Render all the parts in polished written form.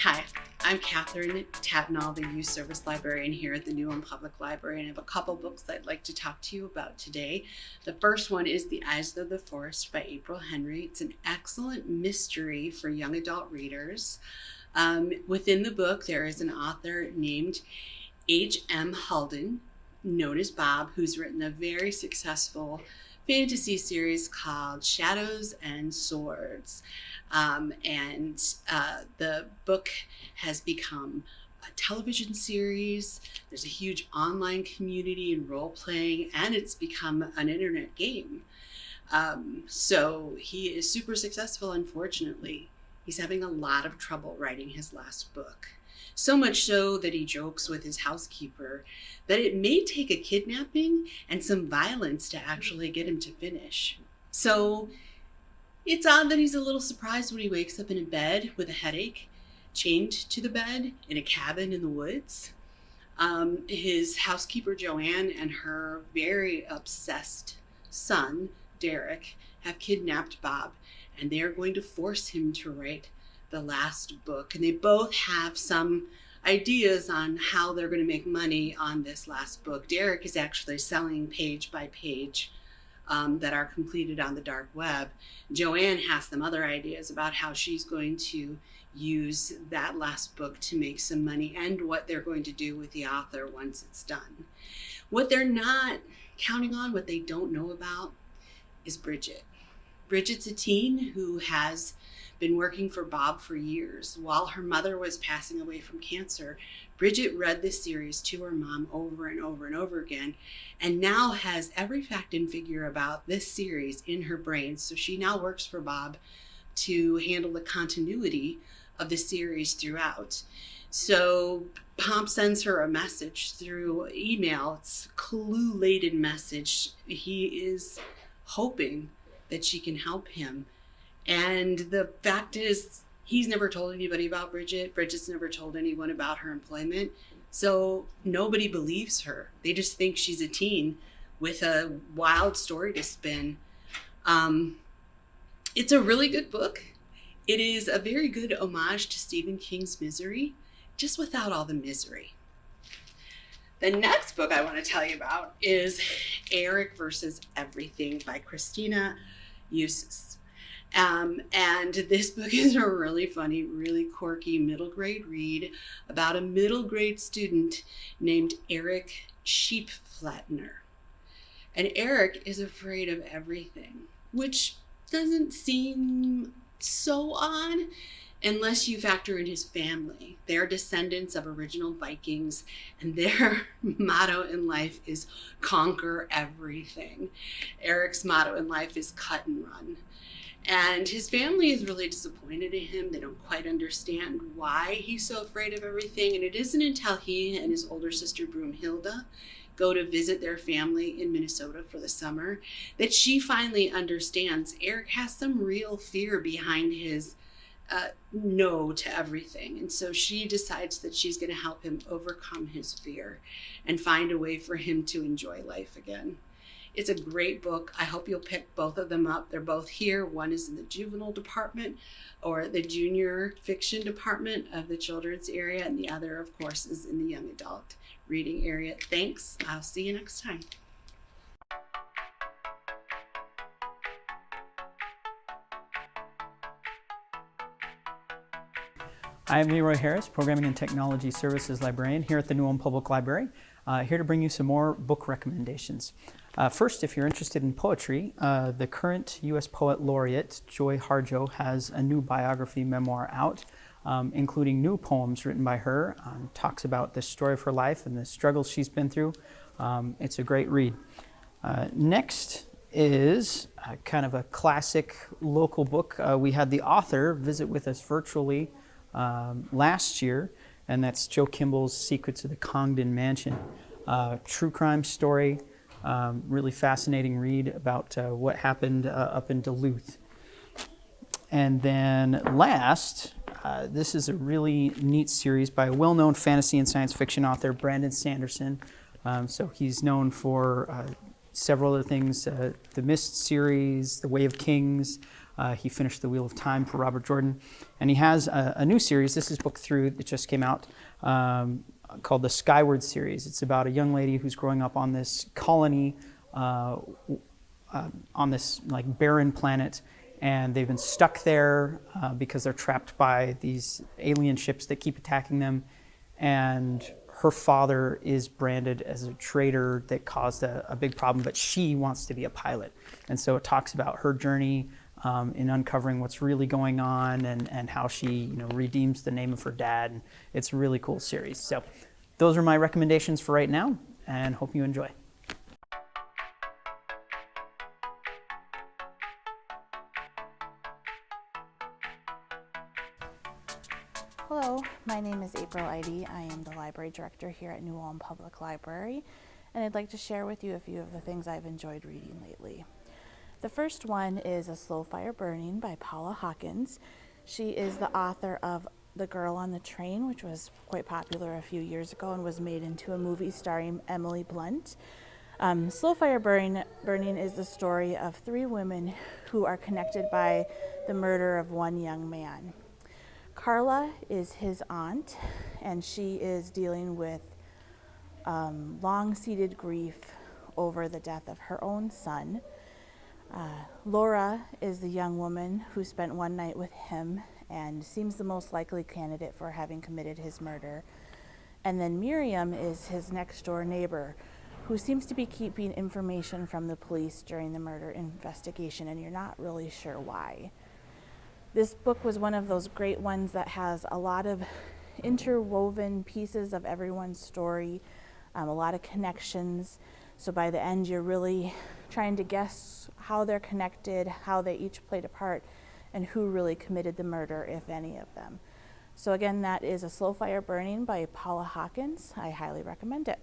Hi, I'm Catherine Tatnall, the Youth Service Librarian here at the NUPL Public Library, and I have a couple books I'd like to talk to you about today. The first one is The Eyes of the Forest by April Henry. It's an excellent mystery for young adult readers. Within the book, there is an author named H.M. Halden, known as Bob, who's written a very successful fantasy series called Shadows and Swords. The book has become a television series. There's a huge online community and role playing, and it's become an internet game. So he is super successful. Unfortunately, he's having a lot of trouble writing his last book. So much so that he jokes with his housekeeper that it may take a kidnapping and some violence to actually get him to finish. So it's odd that he's a little surprised when he wakes up in a bed with a headache, chained to the bed in a cabin in the woods. His housekeeper Joanne and her very obsessed son, Derek, have kidnapped Bob, and they're going to force him to write the last book. And they both have some ideas on how they're going to make money on this last book. Derek is actually selling page by page that are completed on the dark web. Joanne has some other ideas about how she's going to use that last book to make some money and what they're going to do with the author once it's done. What they're not counting on, what they don't know about, is Bridget. Bridget's a teen who has been working for Bob for years. While her mother was passing away from cancer, Bridget read this series to her mom over and over and over again, and now has every fact and figure about this series in her brain. So she now works for Bob to handle the continuity of the series throughout. So Bob sends her a message through email. It's a clue-laden message. He is hoping that she can help him. And the fact is, he's never told anybody about Bridget. Bridget's never told anyone about her employment. So nobody believes her. They just think she's a teen with a wild story to spin. It's a really good book. It is a very good homage to Stephen King's Misery, just without all the misery. The next book I want to tell you about is Eric versus Everything by Christina Eustace. And this book is a really funny, really quirky middle grade read about a middle grade student named Eric Sheepflatner. And Eric is afraid of everything, which doesn't seem so odd unless you factor in his family. They're descendants of original Vikings, and their motto in life is conquer everything. Eric's motto in life is cut and run. And his family is really disappointed in him. They don't quite understand why he's so afraid of everything. And it isn't until he and his older sister Broomhilda go to visit their family in Minnesota for the summer that she finally understands Eric has some real fear behind his no to everything. And so she decides that she's going to help him overcome his fear and find a way for him to enjoy life again. It's a great book. I hope you'll pick both of them up. They're both here. One is in the juvenile department or the junior fiction department of the children's area, and the other, of course, is in the young adult reading area. Thanks. I'll see you next time. I'm Leroy Harris, Programming and Technology Services Librarian here at the NUPL Public Library, here to bring you some more book recommendations. First, if you're interested in poetry, the current U.S. Poet Laureate, Joy Harjo, has a new biography memoir out, including new poems written by her, talks about the story of her life and the struggles she's been through. It's a great read. Next is kind of a classic local book. We had the author visit with us virtually last year, and that's Joe Kimball's Secrets of the Congdon Mansion. True crime story, really fascinating read about what happened up in Duluth. And then last, this is a really neat series by a well-known fantasy and science fiction author, Brandon Sanderson. So he's known for several other things, the Mist series, The Way of Kings, He finished The Wheel of Time for Robert Jordan. And he has a new series. This is book 3 that just came out, called the Skyward series. It's about a young lady who's growing up on this colony, on this like barren planet, and they've been stuck there because they're trapped by these alien ships that keep attacking them. And her father is branded as a traitor that caused a big problem, but she wants to be a pilot. And so it talks about her journey in uncovering what's really going on, and how she redeems the name of her dad. And it's a really cool series. So those are my recommendations for right now, and hope you enjoy. Hello, my name is April Eide. I am the library director here at New Ulm Public Library, and I'd like to share with you a few of the things I've enjoyed reading lately. The first one is A Slow Fire Burning by Paula Hawkins. She is the author of The Girl on the Train, which was quite popular a few years ago and was made into a movie starring Emily Blunt. Slow Fire Burning is the story of 3 women who are connected by the murder of one young man. Carla is his aunt, and she is dealing with long-seated grief over the death of her own son. Laura is the young woman who spent one night with him and seems the most likely candidate for having committed his murder. And then Miriam is his next-door neighbor, who seems to be keeping information from the police during the murder investigation, and you're not really sure why. This book was one of those great ones that has a lot of interwoven pieces of everyone's story, a lot of connections. So by the end, you're really trying to guess how they're connected, how they each played a part, and who really committed the murder, if any of them. So again, that is A Slow Fire Burning by Paula Hawkins. I highly recommend it.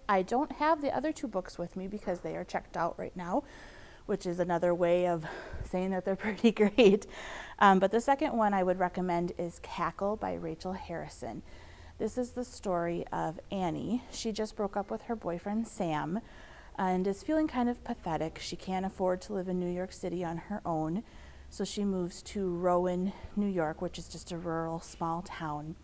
I don't have the other 2 books with me because they are checked out right now, which is another way of saying that they're pretty great. But the second one I would recommend is Cackle by Rachel Harrison. This is the story of Annie. She just broke up with her boyfriend, Sam, and is feeling kind of pathetic. She can't afford to live in New York City on her own, so she moves to Rowan, New York, which is just a rural, small town.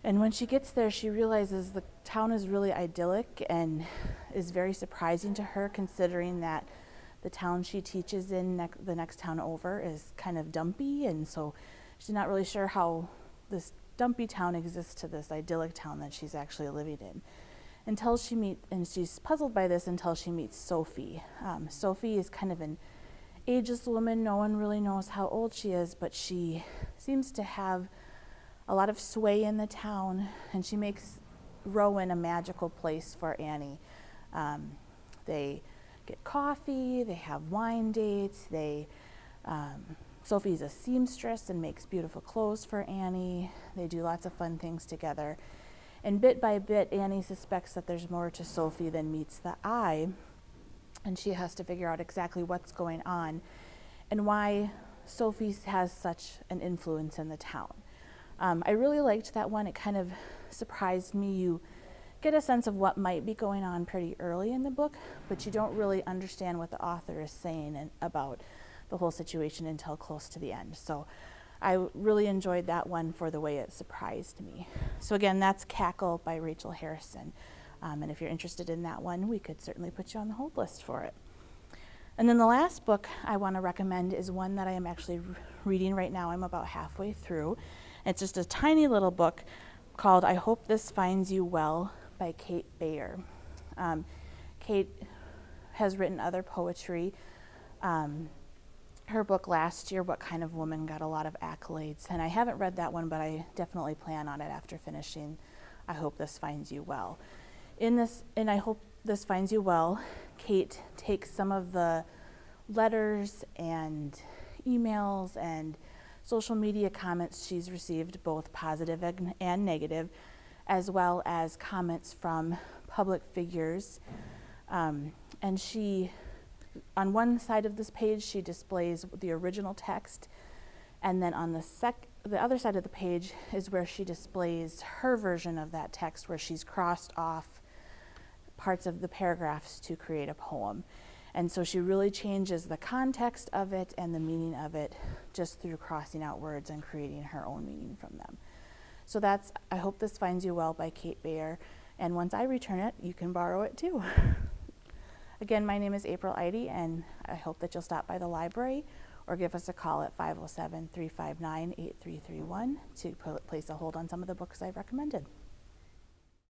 And when she gets there, she realizes the town is really idyllic and is very surprising to her, considering that the town she teaches in, the next town over, is kind of dumpy, and so she's not really sure how this dumpy town exists to this idyllic town that she's actually living in. And she's puzzled by this until she meets Sophie. Sophie is kind of an ageless woman. No one really knows how old she is, but she seems to have a lot of sway in the town, and she makes Rowan a magical place for Annie. They get coffee, they have wine dates, Sophie's a seamstress and makes beautiful clothes for Annie. They do lots of fun things together. And bit by bit, Annie suspects that there's more to Sophie than meets the eye, and she has to figure out exactly what's going on and why Sophie has such an influence in the town. I really liked that one. It kind of surprised me. You get a sense of what might be going on pretty early in the book, but you don't really understand what the author is saying about the whole situation until close to the end. So I really enjoyed that one for the way it surprised me. So again, that's Cackle by Rachel Harrison. And if you're interested in that one, we could certainly put you on the hold list for it. And then the last book I want to recommend is one that I am actually reading right now. I'm about halfway through. It's just a tiny little book called I Hope This Finds You Well by Kate Bayer. Kate has written other poetry. Her book last year, What Kind of Woman, got a lot of accolades, and I haven't read that one, but I definitely plan on it after finishing I Hope This Finds You Well. In I Hope This Finds You Well, Kate takes some of the letters and emails and social media comments she's received, both positive and negative, as well as comments from public figures. And she, on one side of this page, she displays the original text, and then on the other side of the page is where she displays her version of that text, where she's crossed off parts of the paragraphs to create a poem. And so she really changes the context of it and the meaning of it just through crossing out words and creating her own meaning from them. So that's I Hope This Finds You Well by Kate Bayer. And once I return it, you can borrow it too. Again, my name is April Eide, and I hope that you'll stop by the library or give us a call at 507-359-8331 to place a hold on some of the books I've recommended.